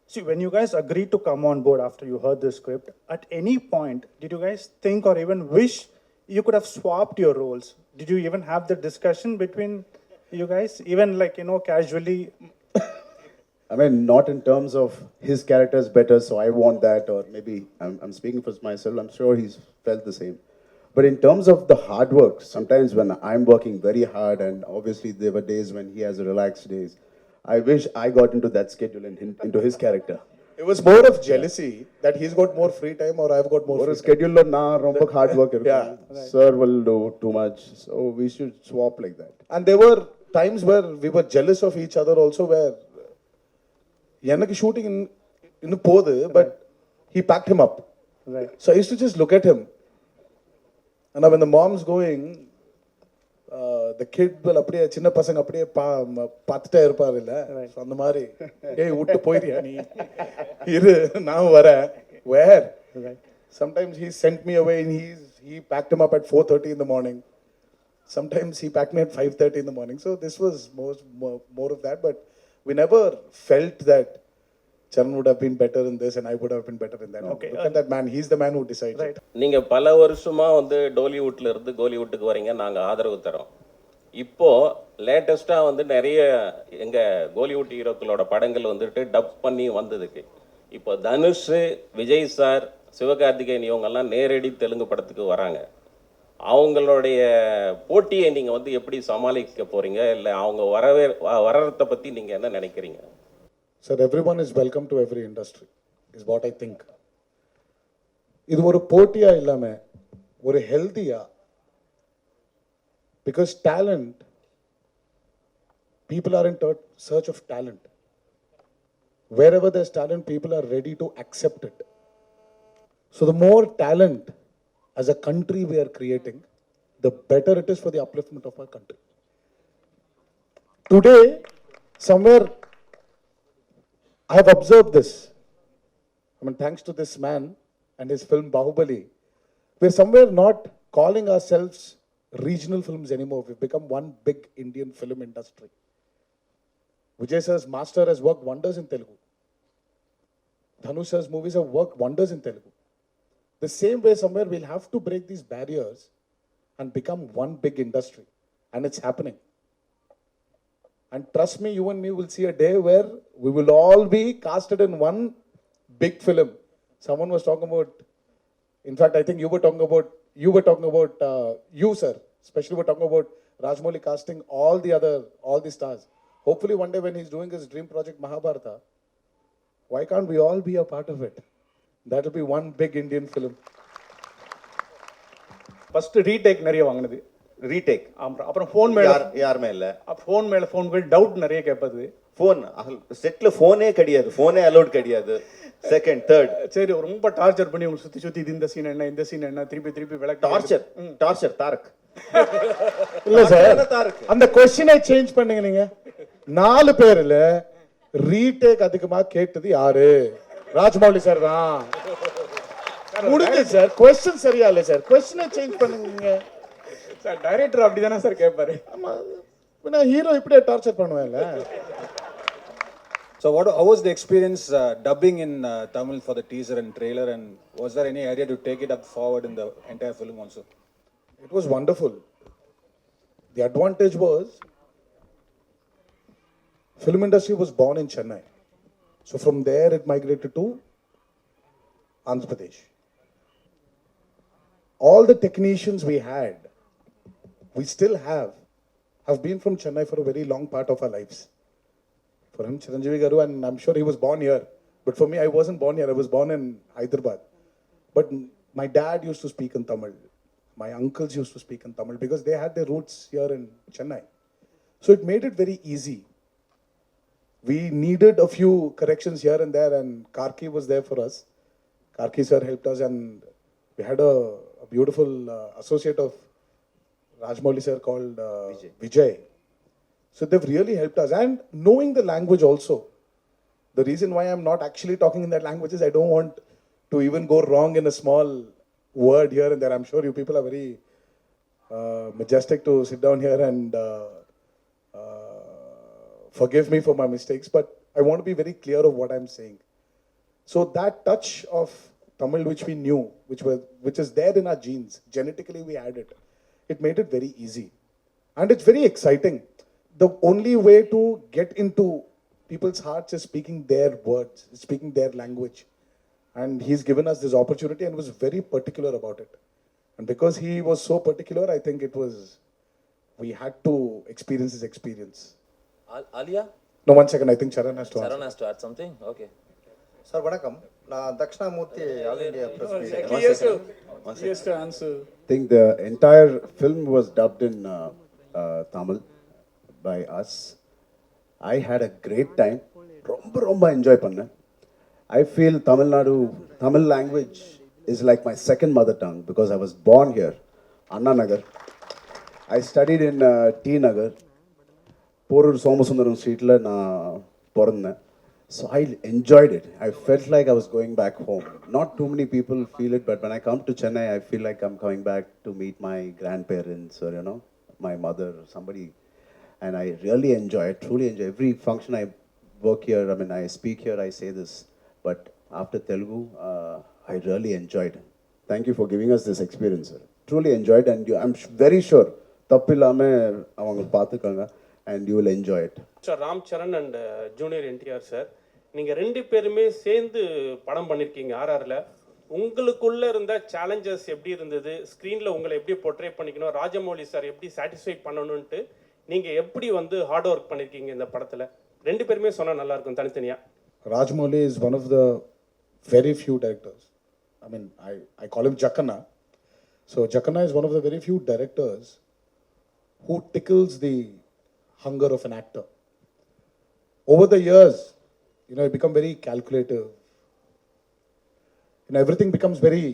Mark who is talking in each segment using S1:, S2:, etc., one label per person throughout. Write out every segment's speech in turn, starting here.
S1: See, when you guys agreed to come on board after you heard the script, at any point did you guys think or even wish you could have swapped your roles? Did you even have the discussion between you guys, even like casually?
S2: I mean, not in terms of his character is better, so I want that, or maybe I'm speaking for myself, I'm sure he's felt the same. But in terms of the hard work, sometimes when I'm working very hard, and obviously there were days when he has relaxed days, I wish I got into that schedule and into his character.
S3: It was more of jealousy that he's got more free time or I've got more
S2: ஒரு
S3: free time.
S2: ஸ்கெட்யூல்ல நான் ரொம்ப hard work இருக்கும்.
S3: Yeah.
S2: Sir will do too much, so we should swap like that.
S3: And there were times where we were jealous of each other also, where எனக்கு shooting இன்னும் போகுது, but he packed him up.
S1: Right.
S3: So I used to just look at him. And now when the mom's going, the kid will அப்படியே சின்ன பசங்க அப்படியே பார்த்துட்டே இருப்பார் இல்ல, அந்த மாதிரி ஏய் விட்டு போயிரியா நீ இரு நான் வரேன். Where?
S1: Right.
S3: Sometimes he sent me away and he packed him up at 4:30 in the morning. Sometimes he packed me at 5:30 in the morning. So this was more of that, but we never felt that Charan would have been better in this and I would have been better in that.
S1: Okay.
S3: Look at that man. He's the man who decides.
S1: Right.
S4: நீங்கள் பல வருஷமாக வந்து டோலிவுட்ல இருந்து கோலிவுட்டுக்கு வரீங்க, நாங்கள் ஆதரவு தரோம். இப்போது லேட்டஸ்ட்டாக வந்து நிறைய எங்கள் கோலிவுட் ஹீரோக்களோட படங்கள் வந்துட்டு டப் பண்ணி வந்ததுக்கு இப்போ தனுஷ், விஜய் சார், சிவகார்த்திகேயன் இவங்கெல்லாம் நேரடி தெலுங்கு படத்துக்கு வராங்க. அவங்களுடைய போட்டியை நீங்கள் வந்து எப்படி சமாளிக்க போகிறீங்க, இல்லை அவங்க வர்றதை பற்றி நீங்கள் என்ன நினைக்கிறீங்க?
S3: Sir, everyone is welcome to every industry, is what I think. இது ஒரு போட்டியா இல்லாம ஒரு ஹெல்தியா, because talent, people are in search of talent. Wherever there's talent, people are ready to accept it. So the more talent as a country we are creating, the better it is for the upliftment of our country. Today, somewhere I have observed this. I mean, thanks to this man and his film Bahubali, we're somewhere not calling ourselves regional films anymore. We've become one big Indian film industry. Vijay sir's Master has worked wonders in Telugu. Dhanush sir's movies have worked wonders in Telugu. The same way, somewhere we'll have to break these barriers and become one big industry. And it's happening. And trust me, you and me will see a day where we will all be casted in one big film. Someone was talking about, in fact, I think you were talking about, you sir, especially were talking about Rajmouli casting all the stars. Hopefully one day when he's doing his dream project Mahabharata, why can't we all be a part of it? That will be one big Indian film.
S1: First retake நிறைய வாங்கினது.
S5: Retake.
S1: அப்புறம் phone மேல
S5: யாருமே இல்லை.
S1: Phone doubt நிறைய கேட்பது.
S5: Phone settle ஃபோனே கிடையாது, ஃபோனே அலோட் கிடையாது. செகண்ட் தேர்ட்
S1: சரி, ரொம்ப டார்ச்சர் பண்ணி உங்களை சுற்றி இது இந்த சீன் என்ன, இந்த சீன் என்ன, திருப்பி விளக்கு.
S5: டார்ச்சர் தாரக்
S3: இல்ல சார், அந்த क्वेश्चனை சேஞ்ச் பண்ணுங்க. நீங்க 4 பேர்ல ரீடேக் அதிகமா கேட்டது யாரு? ராஜமௌலி சார் தான். முடிஞ்சு சார், क्वेश्चन சரியா இல்ல சார், क्वेश्चனை சேஞ்ச் பண்ணுங்க
S1: சார். டைரக்டர் அப்படிதானே சார் கேட்பாரு.
S3: ஆமா, நான் ஹீரோ இப்படியே torture பண்ணுவேன்ல.
S6: So how was the experience dubbing in Tamil for the teaser and trailer, and was there any area to take it up forward in the entire film also?
S3: It was wonderful. The advantage was film industry was born in Chennai. So from there it migrated to Andhra Pradesh. All the technicians we had, we still have been from Chennai for a very long part of our lives. For him, Chiranjeevi Garu, and I'm sure he was born here. But for me, I wasn't born here. I was born in Hyderabad. But my dad used to speak in Tamil. My uncles used to speak in Tamil because they had their roots here in Chennai. So it made it very easy. We needed a few corrections here and there, and Karki was there for us. Karki sir helped us, and we had a beautiful associate of Rajmouli sir called Vijay. So they've really helped us. And knowing the language also. The reason why I'm not actually talking in that language is I don't want to even go wrong in a small word here and there. I'm sure you people are very majestic to sit down here and forgive me for my mistakes. But I want to be very clear of what I'm saying. So that touch of Tamil which we knew, which is there in our genes, genetically we had it. It made it very easy. And it's very exciting. The only way to get into people's hearts is speaking their words, speaking their language. And he's given us this opportunity and was very particular about it. And because he was so particular, I think we had to experience his experience.
S7: Alia?
S3: No, 1 second, I think Charan has to answer.
S7: Charan has to add something? Okay.
S8: Sir வணக்கம் நான் Dakshinamurthy all India press
S1: He has to answer.
S2: I think the entire film was dubbed in Tamil by us. I had a great time. Romba enjoy பண்ணேன். I feel Tamil language is like my second mother tongue because I was born here, Anna Nagar. I studied in T Nagar. Porur Somasundaram Street la na பொறந்தேன். So I enjoyed it. I felt like I was going back home. Not too many people feel it, but when I come to Chennai, I feel like I'm coming back to meet my grandparents or, my mother or somebody. And I really enjoy it, truly enjoy. Every function I work here, I speak here, I say this. But after Telugu, I really enjoyed. Thank you for giving us this experience, sir. Truly enjoyed, and I'm very sure, தப்பில்லாம அவங்க பார்த்துக்கோங்க, and you will enjoy it.
S9: Sir Ram Charan and junior NTR sir, நீங்கள் 2 பேருமே சேர்ந்து படம் பண்ணியிருக்கீங்க ஆர்ஆரில். உங்களுக்குள்ள இருந்த சேலஞ்சஸ் எப்படி இருந்தது, ஸ்க்ரீனில் உங்களை எப்படி போர்ட்ரே பண்ணிக்கணும், ராஜமௌலி சார் எப்படி சாட்டிஸ்ஃபை பண்ணணுன்ட்டு நீங்கள் எப்படி ஹார்ட் ஒர்க் பண்ணியிருக்கீங்க இந்த படத்தில்? 2 பேருமே சொன்னால் நல்லாயிருக்கும் தனித்தனியாக.
S3: Rajamouli is one of the very few directors. I call him Jakanna. So Jakanna is one of the very few directors who tickles the hunger of an actor. Over the years, it become very calculative. Everything becomes very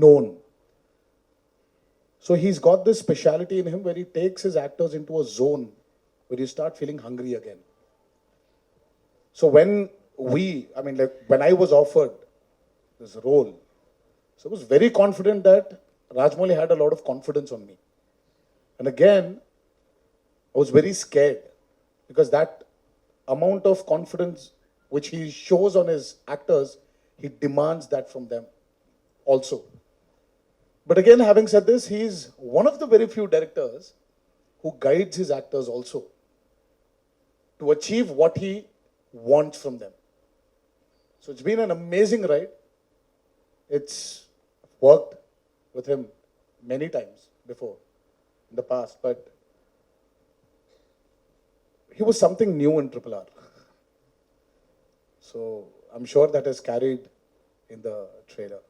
S3: known. So he's got this speciality in him where he takes his actors into a zone where you start feeling hungry again. So when I was offered this role, so I was very confident that Rajamouli had a lot of confidence on me. And again, I was very scared because that amount of confidence which he shows on his actors, he demands that from them also. But again, having said this, he is one of the very few directors who guides his actors also to achieve what he wants from them. So it's been an amazing ride. It's worked with him many times before in the past, but he was something new in RRR. So I'm sure that has carried in the trailer.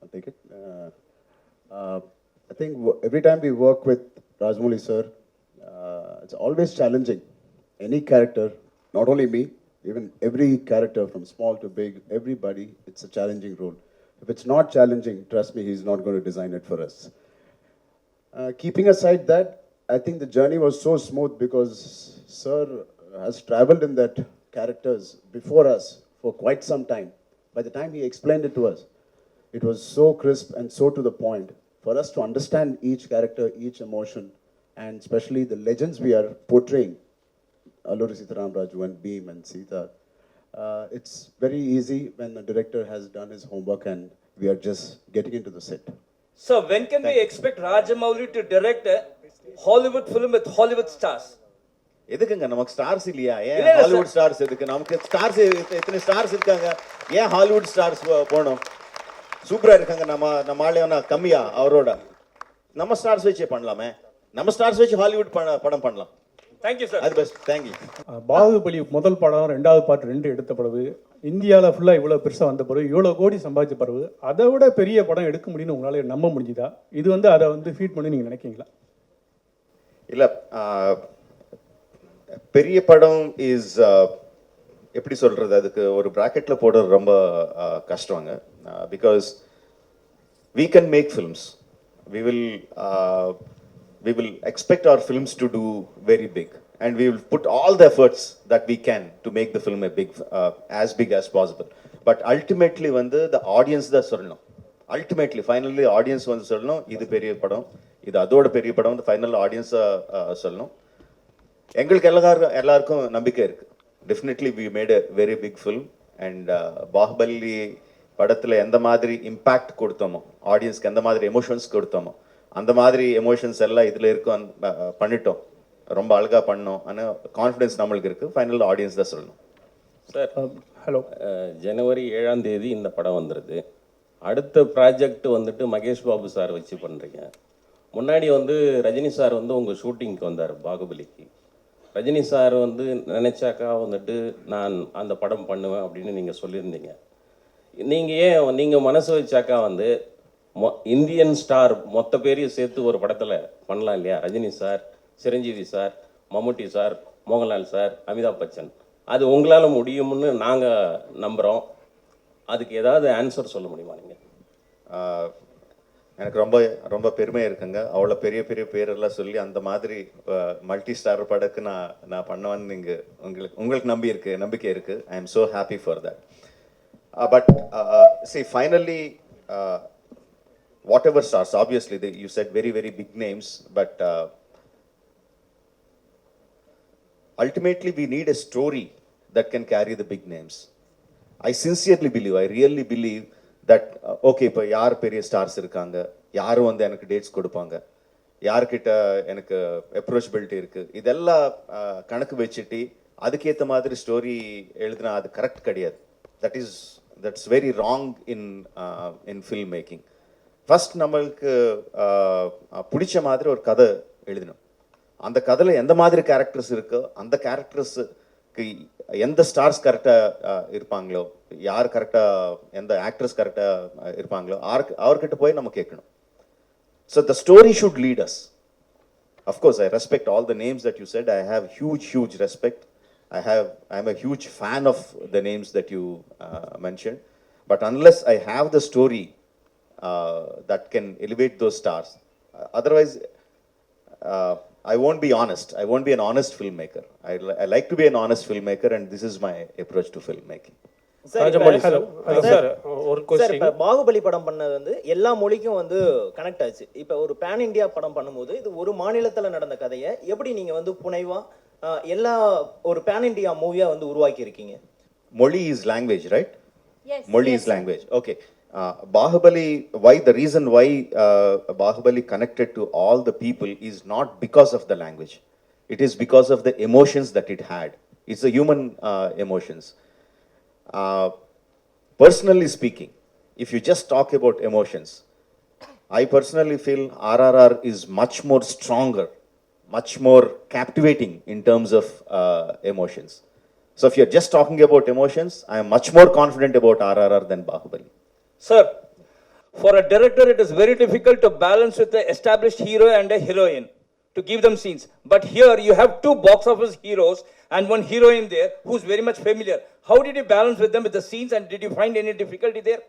S2: I'll take it. I think every time we work with Rajamouli sir, it's always challenging. Any character, not only me, even every character from small to big, everybody, it's a challenging role. If it's not challenging, trust me, he's not going to design it for us. Keeping aside that, I think the journey was so smooth because sir has traveled in that characters before us for quite some time. By the time he explained it to us, it was so crisp and so to the point for us to understand each character, each emotion, and especially the legends we are portraying, Alluri Sitaram Raju and Beam and Sita. It's very easy when the director has done his homework and we are just getting into the set.
S7: So when can we expect Rajamouli to direct a Hollywood film with Hollywood stars?
S5: எதுக்குங்க நமக்கு stars இல்லையா? ஏன்
S7: இல்ல,
S5: Hollywood stars எதுக்கு நமக்கு? Stars எத்தனை stars இருக்காங்க, ஏன் ஹாலிவுட் ஸ்டார்ஸ் போகணும்? சூப்பரா இருக்காங்க. நம்ம ஆளுனா கம்மியா அவரோட? நம்ம ஸ்டார்ஸ் வச்சே பண்ணலாமே. நம்ம ஸ்டார்ஸ் வச்சு ஹாலிவுட் படம் பண்ணலாம்.
S7: Thank you sir.
S5: அது பெஸ்ட். தேங்க்யூ.
S10: பாகுபலி முதல் படம் 2வது பார்ட் 2 எடுத்த பிறகு இந்தியாவில் ஃபுல்லாக இவ்வளோ பெருசாக வந்த பிறகு இவ்வளோ கோடி சம்பாதிச்ச பிறகு அதை விட பெரிய படம் எடுக்க முடியும்னு உங்களால் நம்ப முடிஞ்சுதா? இது அதை ஃபீட் பண்ணி நீங்கள் நினைக்கிறீங்களா?
S5: இல்லை, பெரிய படம் இஸ் எப்படி சொல்கிறது, அதுக்கு ஒரு ப்ராக்கெட்டில் போடுறது ரொம்ப கஷ்டங்க. Because we can make films. We will expect our films to do very big, and we will put all the efforts that we can to make the film as big as possible. But ultimately the audience தான் சொல்லணும். Ultimately, finally audience சொல்லணும் இது பெரிய படம், இது அதோட பெரிய படம், ஃபைனல் ஆடியன்ஸ் சொல்லணும். எங்களுக்கு எல்லாருக்கும் நம்பிக்கை இருக்கு. Definitely we made a very big film and Baahubali படத்தில் எந்த மாதிரி இம்பேக்ட் கொடுத்தோமோ, ஆடியன்ஸ்க்கு எந்த மாதிரி எமோஷன்ஸ் கொடுத்தோமோ, அந்த மாதிரி எமோஷன்ஸ் எல்லாம் இதில் இருக்கும். பண்ணிட்டோம், ரொம்ப அழகாக பண்ணோம். ஆனால் கான்ஃபிடன்ஸ் நம்மளுக்கு இருக்குது. ஃபைனல் ஆடியன்ஸ் தான் சொல்லணும்.
S4: சார்
S1: ஹலோ,
S4: ஜனவரி 7ஆம் தேதி இந்த படம் வந்துடுது. அடுத்த ப்ராஜெக்ட் வந்துட்டு மகேஷ் பாபு சார் வச்சு பண்ணுறீங்க. முன்னாடி வந்து ரஜினி சார் வந்து உங்கள் ஷூட்டிங்க்கு வந்தார் பாகுபலிக்கு. ரஜினி சார் வந்து நினச்சாக்கா வந்துட்டு நான் அந்த படம் பண்ணுவேன் அப்படின்னு நீங்கள் சொல்லியிருந்தீங்க. நீங்கள் மனசு வச்சாக்கா வந்து இந்தியன் ஸ்டார் மொத்த பேரையும் சேர்த்து ஒரு படத்தில் பண்ணலாம் இல்லையா? ரஜினி சார், சிரஞ்சீவி சார், மம்முட்டி சார், மோகன்லால் சார், அமிதாப் பச்சன். அது உங்களால் முடியும்னு நாங்கள் நம்புகிறோம். அதுக்கு ஏதாவது ஆன்சர் சொல்ல முடியுமா நீங்கள்?
S5: எனக்கு ரொம்ப ரொம்ப பெருமையாக இருக்குங்க. அவ்வளோ பெரிய பெரிய பேரெல்லாம் சொல்லி அந்த மாதிரி மல்டி ஸ்டார் படக்கு நான் பண்ணுவேன்னு நீங்கள் உங்களுக்கு நம்பிக்கை இருக்குது. I am so happy for that. But see, finally, whatever stars, obviously you said very very big names, but ultimately we need a story that can carry the big names. I sincerely believe, I really believe that okay, இப்போ யார் பெரிய stars இருக்காங்க, யார் வந்து எனக்கு dates கொடுப்பாங்க, யார்கிட்ட எனக்கு அப்ரோச்சபிலிட்டி இருக்குது, இதெல்லாம் கணக்கு வச்சுட்டு அதுக்கேற்ற மாதிரி ஸ்டோரி எழுதுனா அது கரெக்ட் கிடையாது. That's very wrong in filmmaking. First நம்மளுக்கு பிடிச்ச மாதிரி ஒரு கதை எழுதணும். அந்த கதையில் எந்த மாதிரி கேரக்டர்ஸ் இருக்கோ அந்த கேரக்டர்ஸுக்கு எந்த ஸ்டார்ஸ் கரெக்டாக இருப்பாங்களோ, யார் கரெக்டாக, எந்த ஆக்ட்ரஸ் கரெக்டாக இருப்பாங்களோ அவர்கிட்ட போய் நம்ம கேட்கணும். So the story should lead us. Of course I respect all the names that you said. I have huge respect. I'm a huge fan of the names that you mentioned. But unless I have the story that can elevate those stars, otherwise I won't be honest. I won't be an honest filmmaker. I like to be an honest filmmaker, and this is my approach to filmmaking.
S9: Rajamouli sir, sir ஒரு
S11: sir,
S9: question.
S11: இப்போ பாகுபலி படம் பண்ணது வந்து எல்லா மொழிக்கும் வந்து connect ஆச்சு. இப்போ ஒரு பேன் இந்தியா படம் பண்ணும்போது இது ஒரு மாநிலத்தில் நடந்த கதையை எப்படி நீங்கள் வந்து புனைவா எல்லா ஒரு பேன் இந்தியா மூவியாக வந்து உருவாக்கி இருக்கீங்க?
S5: Moli is language, right?
S12: Yes.
S5: Moli
S12: Yes,
S5: is language. Okay. Bahubali, the reason why Bahubali connected to all the people is not because of the language. It is because of the emotions that it had. It's the human emotions. Personally speaking, if you just talk about emotions, I personally feel RRR is much more stronger, much more captivating in terms of emotions. So if you're just talking about emotions, I am much more confident about RRR than Bahubali.
S7: Sir, for a director, it is very difficult to balance with the established hero and a heroine to give them scenes. But here you have two box office heroes and one heroine there who's very much familiar. How did you balance with them with the scenes, and did you find any difficulty there?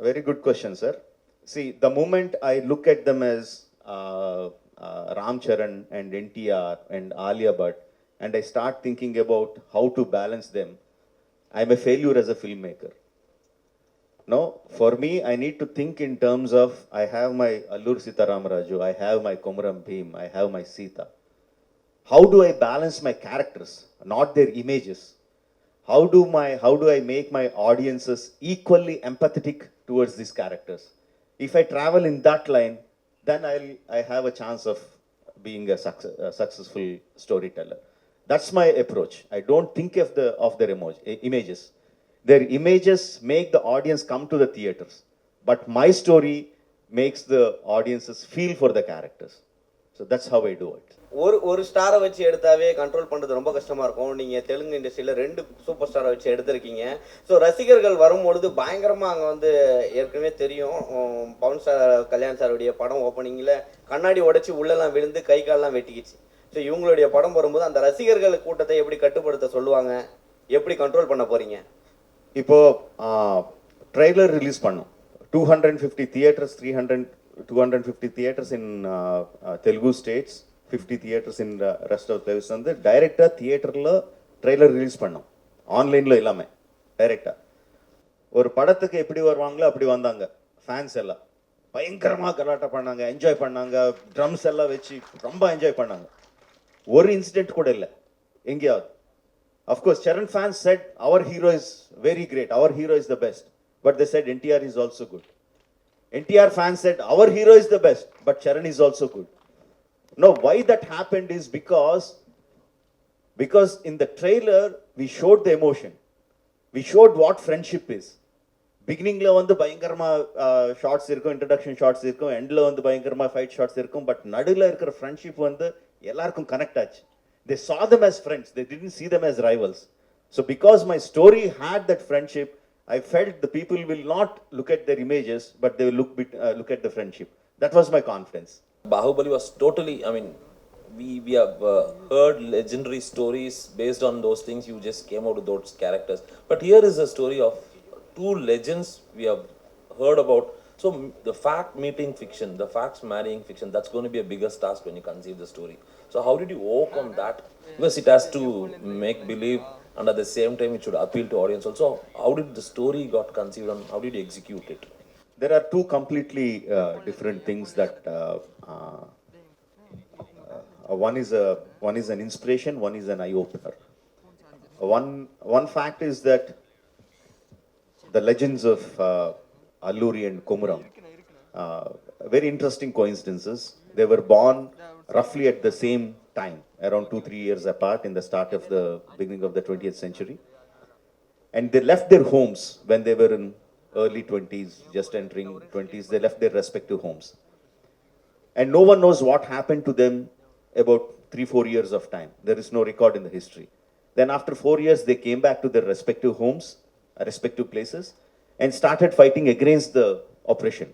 S5: Very good question, sir. See, the moment I look at them as Ram Charan and NTR and Alia Bhatt, and I start thinking about how to balance them, I'm a failure as a filmmaker. No, for me, I need to think in terms of, I have my Allur Sitaramaraju, I have my Komaram Bhim, I have my Sita. How do I balance my characters, not their images? How do I make my audiences equally empathetic towards these characters? If I travel in that line, then I have a chance of being a successful storyteller. That's my approach. I don't think of their images. Their images make the audience come to the theaters, but my story makes the audiences feel for the characters. So that's how I do it.
S11: ஒரு ஸ்டாரை வச்சு எடுத்தாவே control பண்ணுறது ரொம்ப கஷ்டமாக இருக்கும். நீங்கள் தெலுங்கு இண்டஸ்ட்ரியில் 2 super ஸ்டாரை வச்சு எடுத்திருக்கீங்க. ஸோ ரசிகர்கள் வரும்பொழுது பயங்கரமாக அங்கே வந்து ஏற்கனவே தெரியும், பவன் சார், கல்யாண் சாருடைய படம் ஓப்பனிங்கில் கண்ணாடி உடைச்சி உள்ளெல்லாம் விழுந்து கை காலெலாம் வெட்டிக்கிச்சு. ஸோ இவங்களுடைய படம் வரும்போது அந்த ரசிகர்கள் கூட்டத்தை எப்படி கட்டுப்படுத்த சொல்லுவாங்க, எப்படி கண்ட்ரோல் பண்ண போகிறீங்க?
S5: இப்போ ட்ரெய்லர் ரிலீஸ் பண்ணோம். 250 theatres, 250 theatres in Telugu states, 50 theatres in rest of place வந்து டைரெக்டாக தியேட்டரில் ட்ரெய்லர் ரிலீஸ் பண்ணோம். ஆன்லைனில் எல்லாமே டைரெக்டாக. ஒரு படத்துக்கு எப்படி வருவாங்களோ அப்படி வந்தாங்க. ஃபேன்ஸ் எல்லாம் பயங்கரமாக கலாட்டா பண்ணாங்க, என்ஜாய் பண்ணாங்க, ட்ரம்ஸ் எல்லாம் வச்சு ரொம்ப என்ஜாய் பண்ணாங்க. ஒரு இன்சிடென்ட் கூட இல்லை எங்கேயாவது. Of course, Charan fans said our hero is very great, our hero is the best. But they said NTR is also good. NTR fans said our hero is the best, but Charan is also good. Now, why that happened is because in the trailer we showed the emotion. We showed what friendship is. பிகினிங்கில் வந்து பயங்கரமாக shorts இருக்கும், introduction shorts இருக்கும், எண்டில் வந்து பயங்கரமாக fight shorts இருக்கும். But நடுவில் இருக்கிற ஃப்ரெண்ட்ஷிப் வந்து எல்லாருக்கும் கனெக்ட் ஆச்சு. They saw them as friends, they didn't see them as rivals. So because my story had that friendship, I felt the people will not look at their images, but they will look at the friendship. That was my confidence.
S12: Bahubali was totally, I mean, we have heard legendary stories based on those things. You just came out with those characters. But here is a story of two legends we have heard about. So the fact meeting fiction, the facts marrying fiction, that's going to be a biggest task when you conceive the story. So how did you overcome that? Because it has to make believe and at the same time it should appeal to audience also. How did the story got conceived and how did you execute it?
S5: There are two completely different things that one is an inspiration, one is an eye opener. One fact is that the legends of Alluri and Komuram, very interesting coincidences. They were born roughly at the same time, around 2-3 years apart in the start of the beginning of the 20th century. And they left their homes when they were in early 20s, just entering 20s. They left their respective homes. And no one knows what happened to them about 3-4 years of time. There is no record in the history. Then after 4 years, they came back to their respective homes, respective places, and started fighting against the oppression.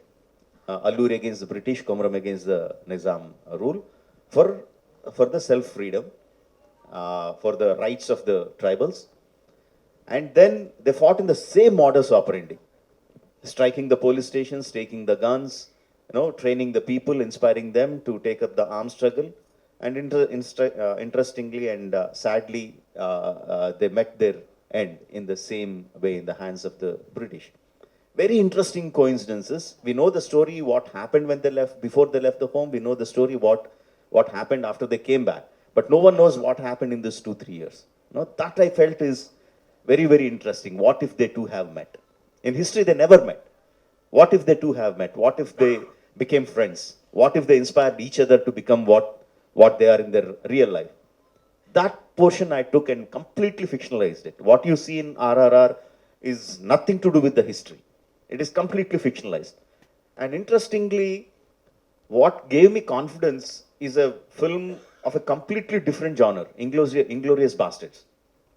S5: Alluri against the British, Komuram against the Nizam rule, for the self-freedom, for the rights of the tribals. And then they fought in the same modus operandi, striking the police stations, taking the guns, training the people, inspiring them to take up the armed struggle. And interestingly and sadly, they met their end in the same way in the hands of the British. Very interesting coincidences. We know the story, what happened when they left, before they left the home. We know the story, what happened after they came back. But no one knows what happened in this 2-3 years. That I felt is very, very interesting. What if they two have met? In history, they never met. What if they two have met? What if they became friends? What if they inspired each other to become what they are in their real life? That portion I took and completely fictionalized it. What you see in RRR is nothing to do with the history. It is completely fictionalized. And interestingly, what gave me confidence is a film of a completely different genre, Inglourious Bastards.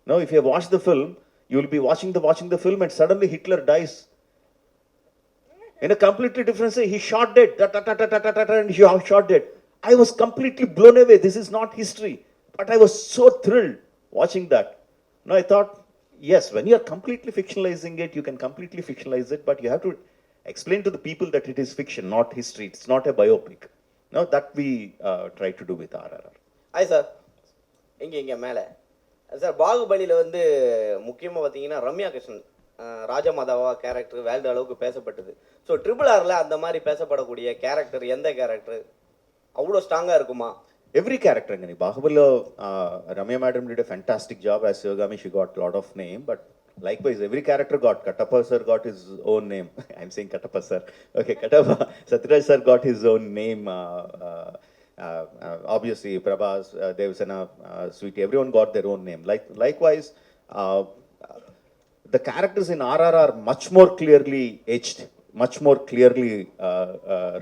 S5: Now, if you have watched the film, you will be watching the film and suddenly Hitler dies. In a completely different way, he shot dead, and he shot dead. I was completely blown away. This is not history. But I was so thrilled watching that. Now I thought, yes, when you are completely fictionalizing it, you can completely fictionalize it, but you have to explain to the people that it is fiction, not history. It's not a biopic. Now that we try to do with RRR.
S11: Hi sir, இங்கே மேலே sir, பாகுபலியில் வந்து முக்கியமாக பார்த்தீங்கன்னா Ramya Krishnan ராஜமாதாவா character world அளவுக்கு பேசப்பட்டது. So RRRல அந்த மாதிரி பேசப்படக்கூடிய கேரக்டர் எந்த கேரக்டர் அவ்வளோ ஸ்ட்ராங்காக இருக்குமா?
S5: Every character in Bahubali, Ramya madam did a fantastic job. As Shivagami, she got a lot of name, but likewise, every character got. Katappa sir got his own name. I'm saying Katappa sir. Okay, Katappa. Satyaraj sir got his own name. Obviously, Prabhas, Devsena, Sweetie, everyone got their own name. Likewise, the characters in RRR are much more clearly etched, much more clearly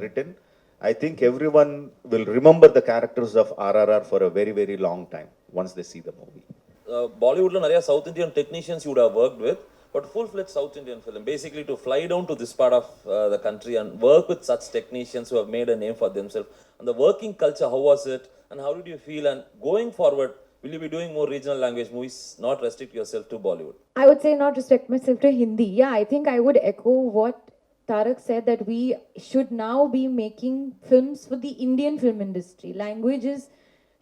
S5: written. I think everyone will remember the characters of RRR for a very, very long time once they see the movie.
S12: Bollywoodல நிறைய South Indian technicians you would have worked with, but full-fledged South Indian film, basically to fly down to this part of the country and work with such technicians who have made a name for themselves. And the working culture, how was it? And how did you feel? And going forward, will you be doing more regional language movies, not restrict yourself to Bollywood?
S13: I would say not restrict myself to Hindi. Yeah, I think I would echo what Tarak said, that we should now be making films for the Indian film industry. Languages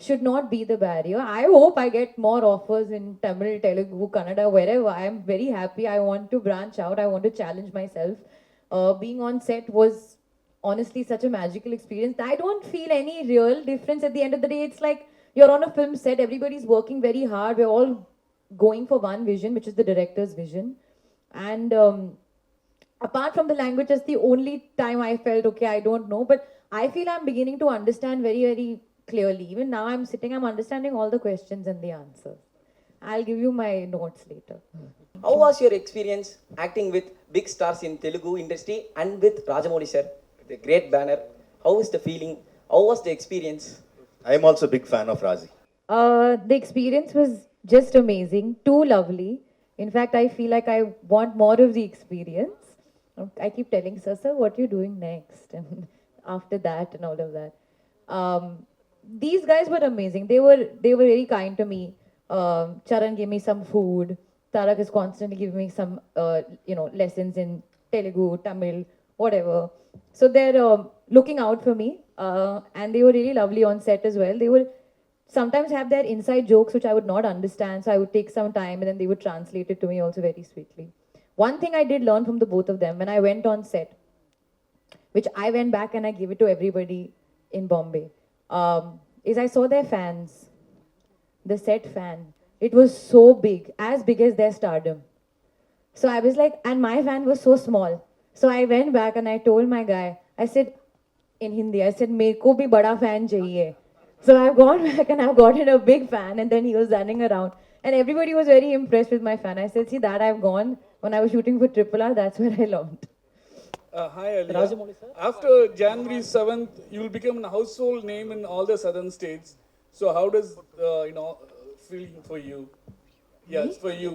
S13: should not be the barrier. I hope I get more offers in Tamil, Telugu, Kannada, wherever. I am very happy. I want to branch out. I want to challenge myself. Being on set was honestly such a magical experience. I don't feel any real difference at the end of the day. It's like you're on a film set. Everybody's working very hard. We're all going for one vision, which is the director's vision. And apart from the language, that's the only time I felt, okay, I don't know. But I feel I'm beginning to understand very, very clearly. Even now I'm sitting, I'm understanding all the questions and the answers. I'll give you my notes later.
S14: How was your experience acting with big stars in Telugu industry and with Rajamouli sir, the great banner? How is the feeling? How was the experience?
S5: I am also a big fan of Razi.
S13: The experience was just amazing, too lovely. In fact, I feel like I want more of the experience. I keep telling sir, what are you doing next? And after that and all of that. These guys were amazing. They were very kind to me. Charan gave me some food. Tarak is constantly giving me some, lessons in Telugu, Tamil, whatever. So they're looking out for me. And they were really lovely on set as well. They would sometimes have their inside jokes, which I would not understand. So I would take some time and then they would translate it to me also very sweetly. One thing I did learn from the both of them when I went on set, which I went back and I gave it to everybody in Bombay, is I saw their fans, the set fan. It was so big as their stardom. So I was like, and my fan was so small. So I went back and I told my guy, I said, in Hindi, I said, "Mereko bhi bada fan chahiye." So I've gone back and I've gotten a big fan, and then he was running around. And everybody was very impressed with my fan. I said, see, that I've gone when I was shooting for RRR, that's where I learned.
S15: Hi, Alia. After January 7th, you will become a household name in all the southern states. So how does, feeling for you? Yes, for you.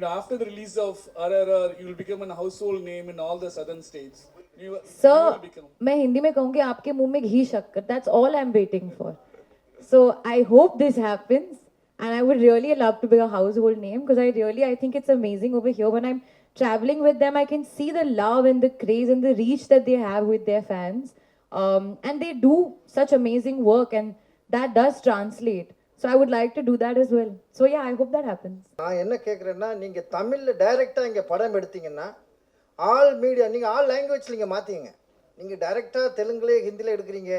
S15: After the release of RRR, you will become a household name in all the southern states.
S13: Sir, मैं हिंदी में कहूँगी आपके मुंह में घी शक्कर. That's all I'm waiting for. So I hope this happens, and I would really love to be a household name because I think it's amazing over here. When I'm traveling with them, I can see the love and the craze and the reach that they have with their fans, and they do such amazing work, and that does translate. So I would like to do that as well. So yeah, I hope that happens.
S8: நான் என்ன கேட்குறேன்னா, நீங்கள் தமிழில் டைரெக்டாக இங்கே படம் எடுத்தீங்கன்னா all media நீங்கள் ஆல் லாங்குவேஜில் இங்கே மாற்றிங்க. நீங்கள் டைரெக்டாக தெலுங்குலே ஹிந்தியில் எடுக்கிறீங்க,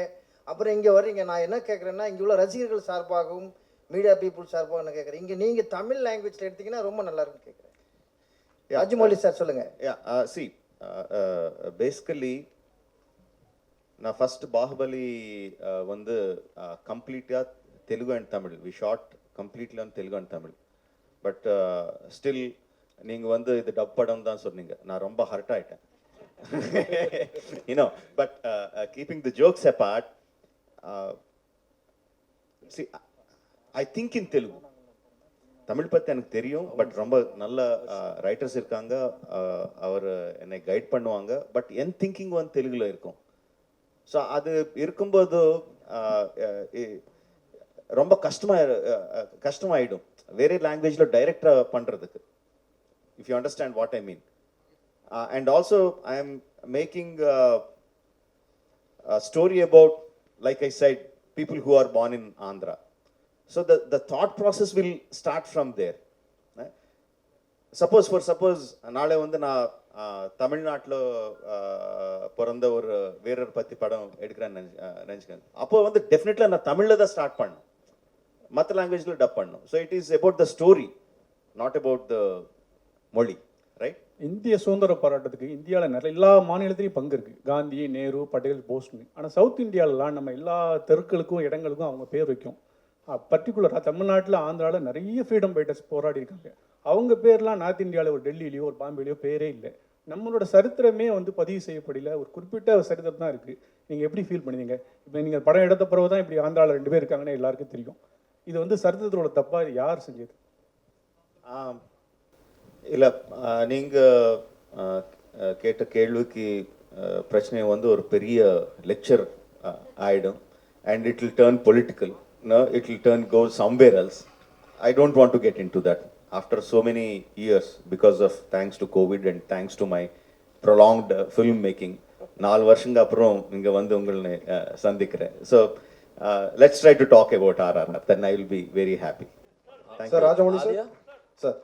S8: அப்புறம் இங்கே வர்றீங்க. நான் என்ன கேட்குறேன்னா, இங்கே உள்ள ரசிகர்கள் சார்பாகவும் மீடியா பீப்புள் சார்பாகவும் என்ன கேட்குறேன், இங்கே நீங்கள் தமிழ் லாங்குவேஜில் எடுத்தீங்கன்னா ரொம்ப நல்லாயிருக்குன்னு கேட்குறேன். ராஜமௌலி சார் சொல்லுங்கள்.
S5: See, basically, நான் ஃபர்ஸ்ட் பாகுபலி வந்து கம்ப்ளீட்டாக Telugu and Tamil. We shot completely on Telugu and Tamil. But still நீங்கள் வந்து இது டப் படம் தான் சொன்னீங்க. நான் ரொம்ப ஹர்ட் ஆகிட்டேன். But keeping the jokes abort, see, I think in Telugu. Tamil பற்றி எனக்கு தெரியும், பட் ரொம்ப நல்ல ரைட்டர்ஸ் இருக்காங்க, அவர் என்னை கைட் பண்ணுவாங்க. பட் என் திங்கிங் வந்து தெலுங்குல இருக்கும். ஸோ அது இருக்கும்போது ரொம்ப கஷ்டமாயிடும் வேற லாங்குவேஜில் டைரக்டாக பண்ணுறதுக்கு. If you understand what I mean. And also I am making story about, like I said, people who are born in Andhra. So the thought process will start from there. Suppose நாளை வந்து நான் தமிழ்நாட்டில் பிறந்த ஒரு வீரர் பற்றி படம் எடுக்கிறேன்னு நினச்சிக்கேன். அப்போ வந்து டெஃபினெட்லி நான் தமிழில் தான் ஸ்டார்ட் பண்ணணும், மற்ற லாங்குவேஜில் டப் பண்ணணும். So it is about the story, not about the மொழி, ரைட்?
S10: இந்திய சுதந்திர போராட்டத்துக்கு இந்தியாவில் எல்லா மாநிலத்திலையும் பங்கு இருக்குது. காந்தி, நேரு, பட்டேல், போஸ்னு. ஆனால் சவுத் இந்தியாவிலாம் நம்ம எல்லா தெருக்களுக்கும் இடங்களுக்கும் அவங்க பேர் வைக்கும். பர்டிகுலராக தமிழ்நாட்டில், ஆந்திராவில் நிறைய ஃப்ரீடம் ஃபைட்டர்ஸ் போராடி இருக்காங்க. அவங்க பேர்லாம் நார்த் இந்தியாவில் ஒரு டெல்லியிலையோ ஒரு பாம்பேலையோ பேரே இல்லை. நம்மளோட சரித்திரமே வந்து பதிவு செய்யப்படல. ஒரு குறிப்பிட்ட சரித்திரம் தான் இருக்குது. நீங்கள் எப்படி ஃபீல் பண்ணுவீங்க? இப்போ நீங்கள் படம் எடுத்த பிறகு தான் இப்படி ஆந்திராவில் 2 பேர் இருக்காங்கன்னு எல்லாருக்கும் தெரியும். இது வந்து சரித்திரத்தோட தப்பா? இது யார் செஞ்சது?
S5: இல்லை, நீங்கள் கேட்ட கேள்விக்கு பிரச்சனை வந்து ஒரு பெரிய லெக்சர் ஆகிடும். And it will turn political. No, it will go somewhere else. I don't want to get into that. After so many years, because of thanks to COVID and thanks to my prolonged film making, 4 வருஷங்க அப்புறம் இங்கே வந்து உங்களை சந்திக்கிறேன். So let's try to talk about RRR. Then I will be very happy.
S16: Sir, Rajamouli sir,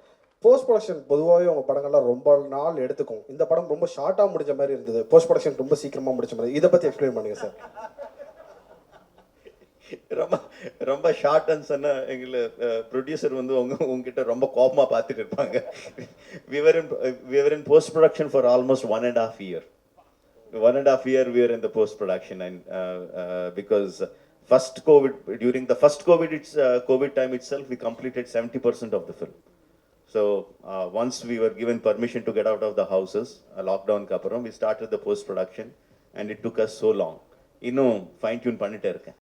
S16: post production பொதுவாகவே உங்கள் படங்கள்லாம் ரொம்ப நாள் எடுத்துக்கும். இந்த படம் ரொம்ப ஷார்ட்டாக முடிஞ்ச மாதிரி இருந்தது, போஸ்ட் ப்ரொடக்ஷன் ரொம்ப சீக்கிரமாக முடிச்ச மாதிரி. இதை பற்றி எக்ஸ்பிளைன் பண்ணுங்க சார்.
S5: ரொம்ப ரொம்ப ஷார்ட்னு சொன்னா எங்களை ப்ரொடியூசர் வந்து உங்ககிட்ட ரொம்ப கோபமா பார்த்துட்டு இருப்பாங்க. we were in post production for almost 1.5 year. 1.5 year we were in the post production, and because during the first COVID time itself, we completed 70% of the film. So once we were given permission to get out of the houses, lockdown kaparam, we started the post production, and it took us so long. இன்னும் fine tune பண்ணிட்டே இருக்கேன்.